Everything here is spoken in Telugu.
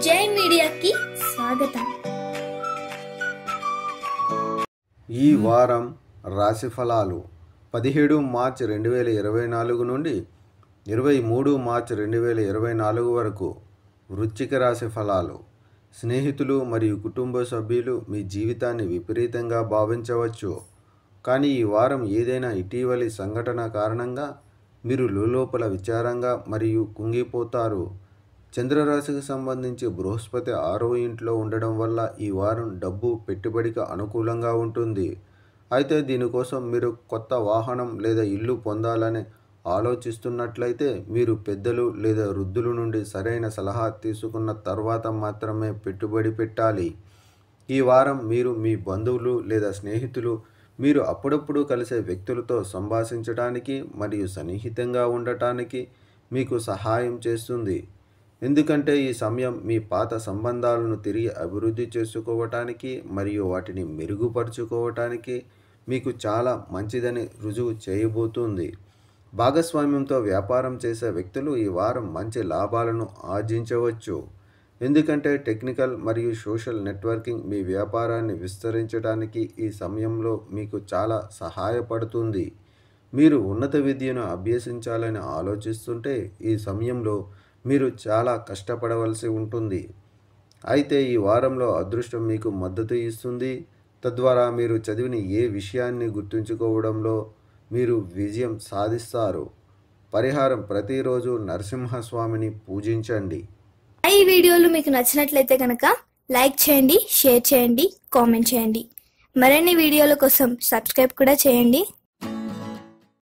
జై మీడియాకి స్వాగతం. ఈ వారం రాశి ఫలాలు 17 మార్చి 2024 నుండి 23 మార్చి 2024 వరకు. వృశ్చిక రాశి ఫలాలు. స్నేహితులు మరియు కుటుంబ సభ్యులు మీ జీవితాన్ని విపరీతంగా భావించవచ్చు, కానీ ఈ వారం ఏదైనా ఇటీవలి సంఘటన కారణంగా మీరు లోపల విచారంగా మరియు కుంగిపోతారు. చంద్రరాశికి సంబంధించి బృహస్పతి 6వ ఇంట్లో ఉండడం వల్ల ఈ వారం డబ్బు పెట్టుబడికి అనుకూలంగా ఉంటుంది. అయితే దీనికోసం మీరు కొత్త వాహనం లేదా ఇల్లు పొందాలని ఆలోచిస్తున్నట్లయితే మీరు పెద్దలు లేదా వృద్ధుల నుండి సరైన సలహా తీసుకున్న తర్వాత మాత్రమే పెట్టుబడి పెట్టాలి. ఈ వారం మీరు మీ బంధువులు లేదా స్నేహితులు మీరు అప్పుడప్పుడు కలిసే వ్యక్తులతో సంభాషించడానికి మరియు సన్నిహితంగా ఉండటానికి మీకు సహాయం చేస్తుంది. ఎందుకంటే ఈ సమయం మీ పాత సంబంధాలను తిరిగి అభివృద్ధి చేసుకోవటానికి మరియు వాటిని మెరుగుపరుచుకోవటానికి మీకు చాలా మంచిదని రుజువు చేయబోతుంది. భాగస్వామ్యంతో వ్యాపారం చేసే వ్యక్తులు ఈ వారం మంచి లాభాలను ఆర్జించవచ్చు, ఎందుకంటే టెక్నికల్ మరియు సోషల్ నెట్వర్కింగ్ మీ వ్యాపారాన్ని విస్తరించడానికి ఈ సమయంలో మీకు చాలా సహాయపడుతుంది. మీరు ఉన్నత విద్యను అభ్యసించాలని ఆలోచిస్తుంటే ఈ సమయంలో మీరు చాలా కష్టపడవలసి ఉంటుంది. అయితే ఈ వారంలో అదృష్టం మీకు మద్దతు ఇస్తుంది, తద్వారా మీరు చదివిన ఏ విషయాన్ని గుర్తుంచుకోవడంలో మీరు విజయం సాధిస్తారు. పరిహారం: ప్రతిరోజు నరసింహస్వామిని పూజించండి. ఈ వీడియోలు మీకు నచ్చినట్లయితే కనుక లైక్ చేయండి, షేర్ చేయండి, కామెంట్ చేయండి. మరిన్ని వీడియోల కోసం సబ్స్క్రైబ్ కూడా చేయండి.